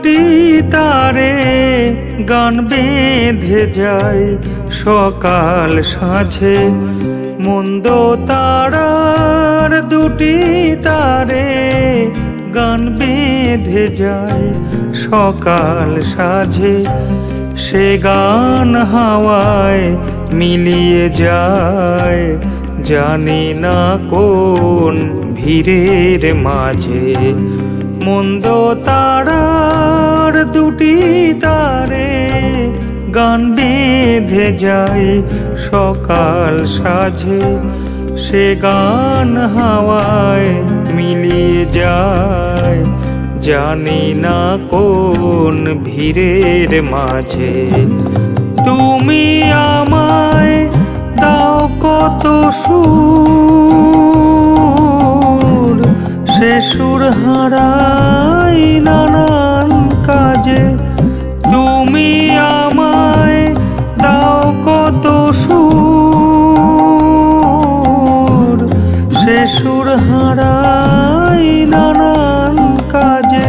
দুটি তারে গান বেঁধে যায় সকাল সাঁঝে। মন্দ তারার দুটি তারে গান বেঁধে যায় সকাল সাঁঝে। সে গান হাওয়ায় মিলিয়ে যায় জানি না কোন ভিড়ের মাঝে। মন্দ তারার দুটি তারে গান বেঁধে যায় সকাল সাঁঝে। সে গান হাওয়ায় মিলিয়ে যায় জানি না কোন ভিড়ের মাঝে। তুমি আমায় দাও কত সুর, সে সুর হারাই নানান কাজে। তুমি আমায় দাও কত সুর, সে সুর হারাই নানান কাজে।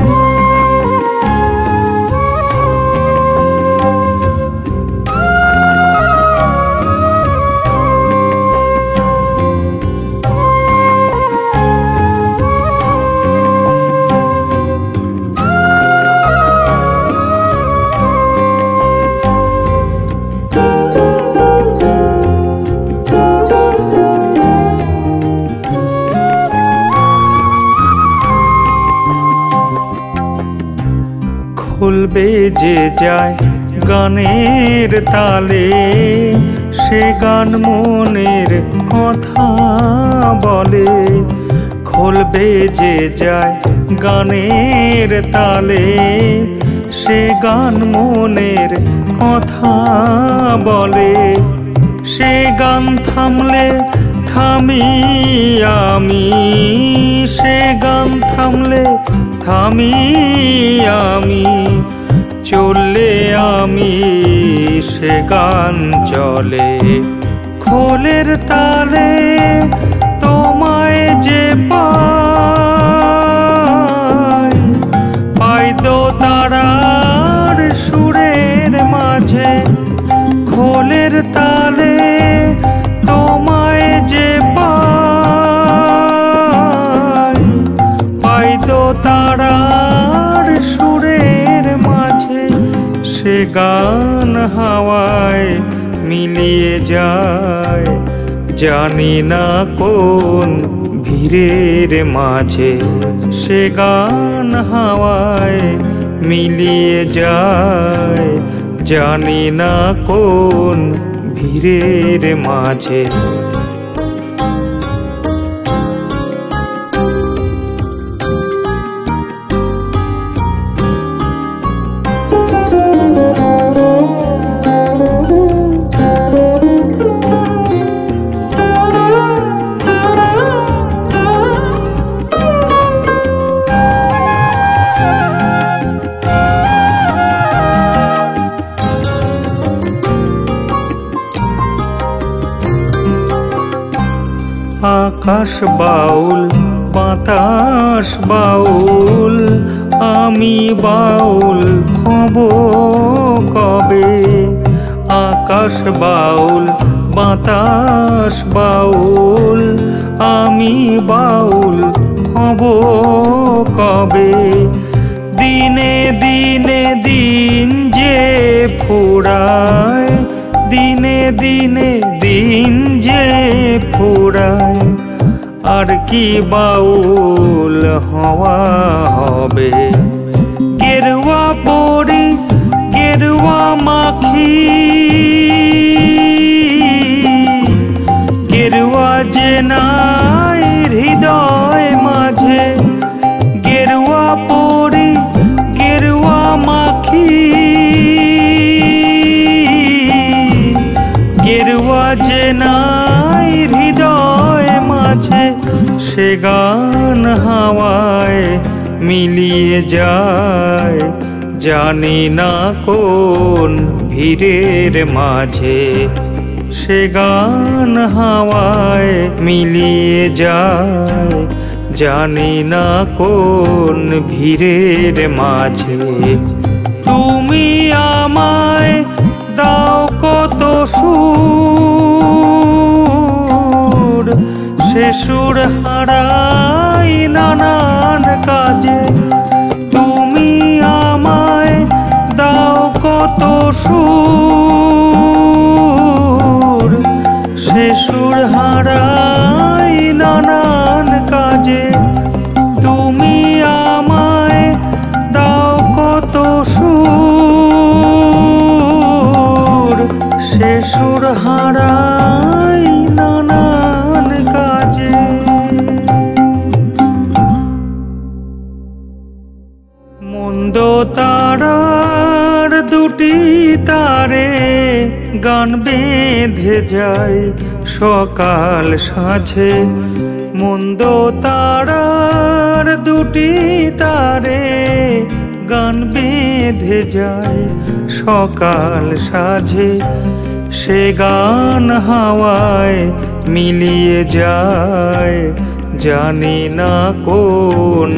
খুলবে যে যায় গানের তালে, সে গান মনের কথা বলে। খুলবে যে যায় গানের তালে, সে গান মনের কথা বলে। সে গান থামলে থামি আমি, সে গান থামলে থামি আমি। চললে আমি সে গান চলে। খোলের তালে তোমায় যে পাই, পাই দো তারার সুরের মাঝে। খোলের তালে তোমায় যে পাই, পাই দো তারার সুরের মাঝে। সে গান হাওয়ায় মিলিয়ে যায় জানি না কোন ভিড়ের মাঝে। সে গান হাওয়ায় মিলিয়ে যায় জানি না কোন ভিড়ের মাঝে। আকাশ বাউল বাতাস বাউল, আমি বাউল হব কবে। আকাশ বাউল বাতাস বাউল, আমি বাউল হব কবে। দিনে দিনে দিন যে ফুরায়, দিনে দিনে দিন যে ফুরায়। আর কি বাউল হওয়া হবে। গেরুয়া পরি গেরুয়া মাখি, গেরুয়া যে নাই হৃদয় মাঝে। গেরুয়া পরি গেরুয়া মাখি, গেরুয়া যে নাই হৃদয় মাঝে। সে গান হাওয়ায় মিলিয়ে যায় জানি না কোন ভিড়ের মাঝে। সে গান হাওয়ায় মিলিয়ে যায় জানি না কোন ভিড়ের মাঝে। তুমি আমায় দাও কত সুর, সে সুর হারাই নানান কাজে। তুমি আমায় দাও কত সুর, সে সুর হারাই নানান কাজে। তুমি আমায় দাও কত সুর, সে সুর হারাই নানান কাজে। মন্দ তারার দুটি তারে গান বেঁধে যায় সকাল সাঁঝে। মন্দ তারার দুটি তারে গান বেঁধে যায় সকাল সাঁঝে। সে গান হাওয়ায় মিলিয়ে যায়, জানি না কোন